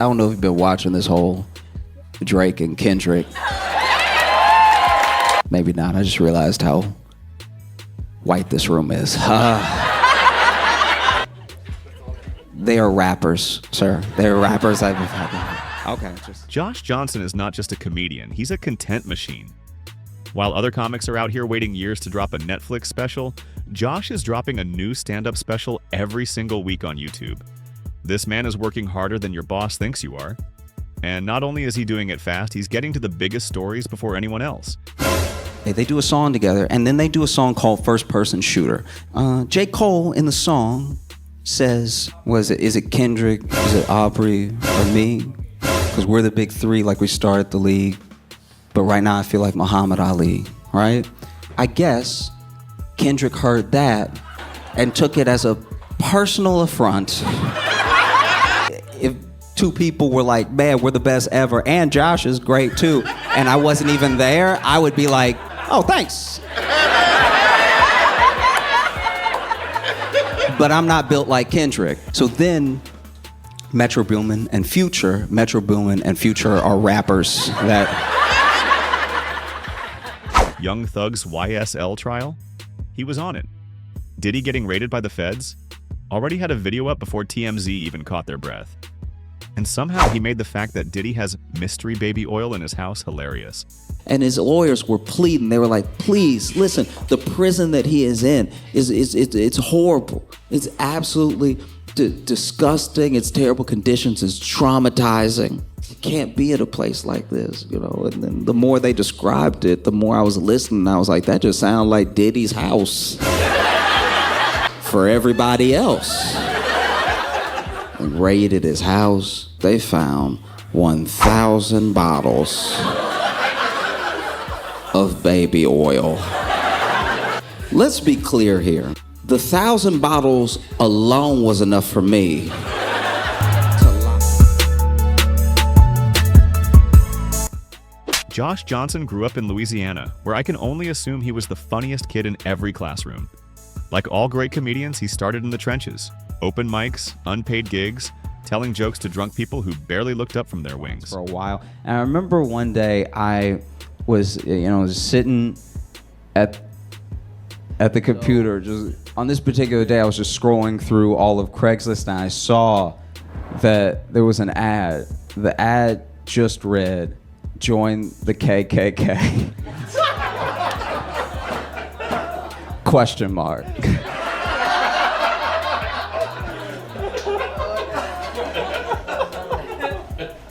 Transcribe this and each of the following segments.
I don't know if you've been watching this whole Drake and Kendrick. Maybe not. I just realized how white this room is. They are rappers, sir. They're rappers. Okay. Josh Johnson is not just a comedian. He's a content machine. While other comics are out here waiting years to drop a Netflix special, Josh is dropping a new stand-up special every single week on YouTube. This man is working harder than your boss thinks you are. And not only is he doing it fast, he's getting to the biggest stories before anyone else. They do a song together, and then they do a song called First Person Shooter. J. Cole in the song says, is it Kendrick, is it Aubrey, or me? Because we're the big three, like we started the league. But right now I feel like Muhammad Ali, right? I guess Kendrick heard that and took it as a personal affront. If two people were like, man, we're the best ever, and Josh is great too, and I wasn't even there, I would be like, oh, thanks. But I'm not built like Kendrick. So then Metro Boomin and Future are rappers that... Young Thug's YSL trial? He was on it. Diddy getting raided by the feds? Already had a video up before TMZ even caught their breath. And somehow he made the fact that Diddy has mystery baby oil in his house hilarious. And his lawyers were pleading. They were like, please, listen, the prison that he is in it's horrible. It's absolutely disgusting. It's terrible conditions. It's traumatizing. You can't be at a place like this, you know. And then the more they described it, the more I was listening. I was like, that just sounds like Diddy's house for everybody else. They raided his house. They found 1,000 bottles of baby oil. Let's be clear here. The 1,000 bottles alone was enough for me. Josh Johnson grew up in Louisiana, where I can only assume he was the funniest kid in every classroom. Like all great comedians, he started in the trenches. Open mics, unpaid gigs, telling jokes to drunk people who barely looked up from their wings. For a while. And I remember one day I was, sitting at the computer. Just on this particular day, I was just scrolling through all of Craigslist, and I saw that there was an ad. The ad just read, "Join the KKK." Question mark.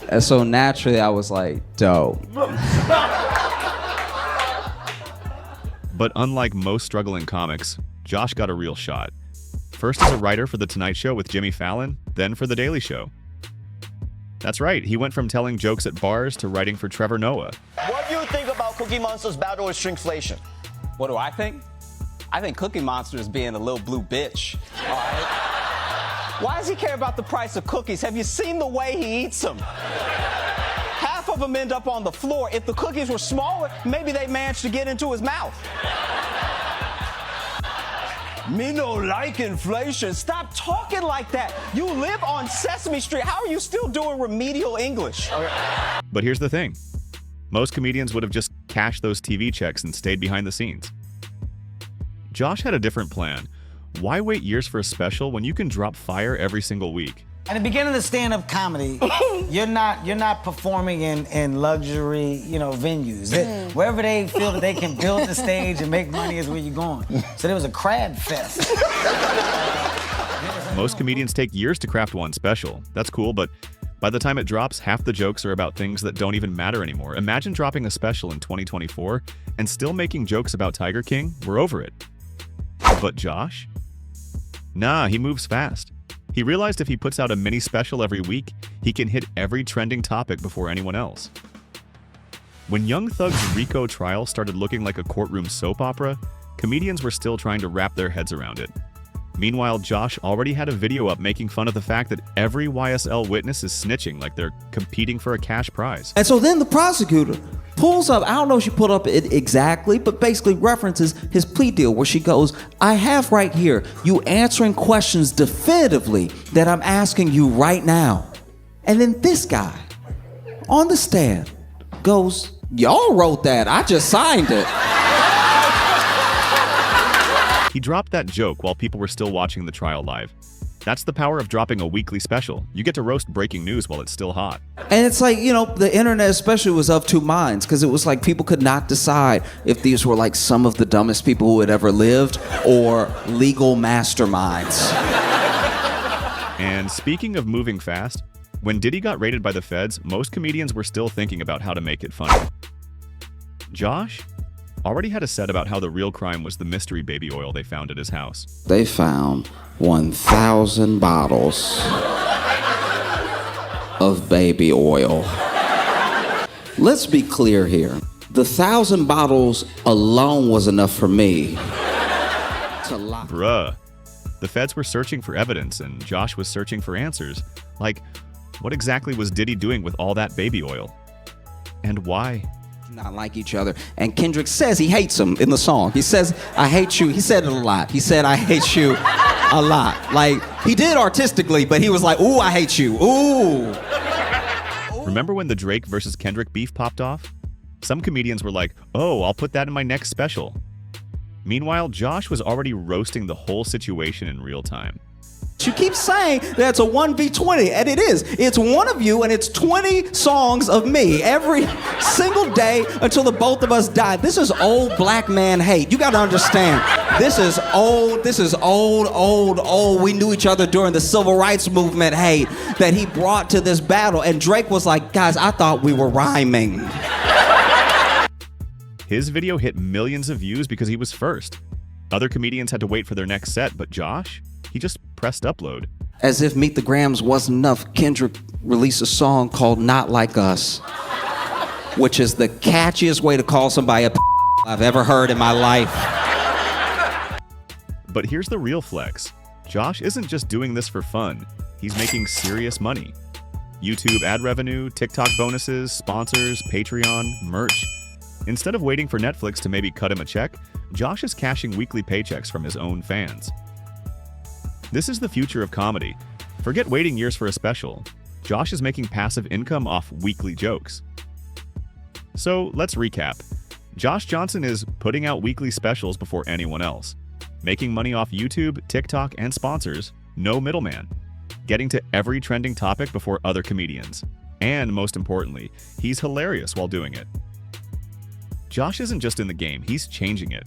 And so naturally I was like, dope. But unlike most struggling comics, Josh got a real shot. First as a writer for The Tonight Show with Jimmy Fallon, then for The Daily Show. That's right, he went from telling jokes at bars to writing for Trevor Noah. What do you think about Cookie Monster's battle with shrinkflation? What do I think? I think Cookie Monster is being a little blue bitch. All right? Why does he care about the price of cookies? Have you seen the way he eats them? Half of them end up on the floor. If the cookies were smaller, maybe they managed to get into his mouth. Me no like inflation. Stop talking like that. You live on Sesame Street. How are you still doing remedial English? Okay. But here's the thing. Most comedians would have just cashed those TV checks and stayed behind the scenes. Josh had a different plan. Why wait years for a special when you can drop fire every single week? At the beginning of stand-up comedy, you're not performing in luxury, venues. Wherever they feel that they can build the stage and make money is where you're going. So there was a crab fest. Most comedians take years to craft one special. That's cool, but by the time it drops, half the jokes are about things that don't even matter anymore. Imagine dropping a special in 2024 and still making jokes about Tiger King. We're over it. But Josh? Nah, he moves fast. He realized if he puts out a mini special every week, he can hit every trending topic before anyone else. When Young Thug's RICO trial started looking like a courtroom soap opera, comedians were still trying to wrap their heads around it. Meanwhile, Josh already had a video up making fun of the fact that every YSL witness is snitching like they're competing for a cash prize. And so then the prosecutor pulls up, I don't know if she pulled up it exactly, but basically references his plea deal where she goes, I have right here you answering questions definitively that I'm asking you right now. And then this guy on the stand goes, y'all wrote that, I just signed it. He dropped that joke while people were still watching the trial live. That's the power of dropping a weekly special. You get to roast breaking news while it's still hot. And it's like, you know, the internet especially was of two minds, because it was like people could not decide if these were like some of the dumbest people who had ever lived or legal masterminds. And speaking of moving fast, when Diddy got raided by the feds, most comedians were still thinking about how to make it funny. Josh already had a set about how the real crime was the mystery baby oil they found at his house. They found 1,000 bottles of baby oil. Let's be clear here. The 1,000 bottles alone was enough for me to lock. Bruh. The feds were searching for evidence and Josh was searching for answers. Like, what exactly was Diddy doing with all that baby oil? And why? Not like each other. And Kendrick says he hates him in the song. He says, I hate you. He said it a lot. He said, I hate you a lot. Like, he did artistically, but he was like, ooh, I hate you. Ooh. Remember when the Drake versus Kendrick beef popped off? Some comedians were like, oh, I'll put that in my next special. Meanwhile, Josh was already roasting the whole situation in real time. You keep saying that it's a 1v20, and it is. It's one of you, and it's 20 songs of me every single day until the both of us die. This is old black man hate. You got to understand. This is old. This is old. We knew each other during the civil rights movement hate that he brought to this battle. And Drake was like, guys, I thought we were rhyming. His video hit millions of views because he was first. Other comedians had to wait for their next set, but Josh, he just pressed upload. As if Meet the Grams wasn't enough, Kendrick released a song called Not Like Us, which is the catchiest way to call somebody a I've ever heard in my life. But here's the real flex. Josh isn't just doing this for fun. He's making serious money. YouTube ad revenue, TikTok bonuses, sponsors, Patreon, merch. Instead of waiting for Netflix to maybe cut him a check, Josh is cashing weekly paychecks from his own fans. This is the future of comedy. Forget waiting years for a special. Josh is making passive income off weekly jokes. So let's recap. Josh Johnson is putting out weekly specials before anyone else, making money off YouTube, TikTok, and sponsors, no middleman, getting to every trending topic before other comedians. And most importantly, he's hilarious while doing it. Josh isn't just in the game, he's changing it.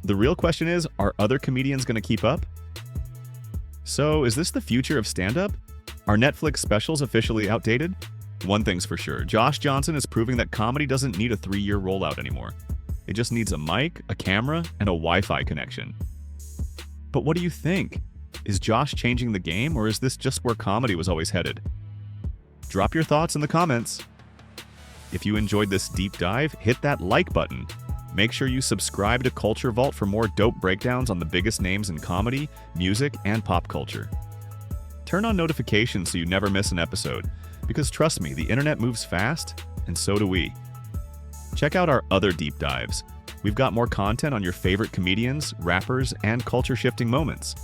The real question is, are other comedians going to keep up? So, is this the future of stand-up? Are Netflix specials officially outdated? One thing's for sure, Josh Johnson is proving that comedy doesn't need a 3-year rollout anymore. It just needs a mic, a camera, and a Wi-Fi connection. But what do you think? Is Josh changing the game, or is this just where comedy was always headed? Drop your thoughts in the comments. If you enjoyed this deep dive, hit that like button. Make sure you subscribe to Culture Vault for more dope breakdowns on the biggest names in comedy, music, and pop culture. Turn on notifications so you never miss an episode, because trust me, the internet moves fast, and so do we. Check out our other deep dives. We've got more content on your favorite comedians, rappers, and culture-shifting moments.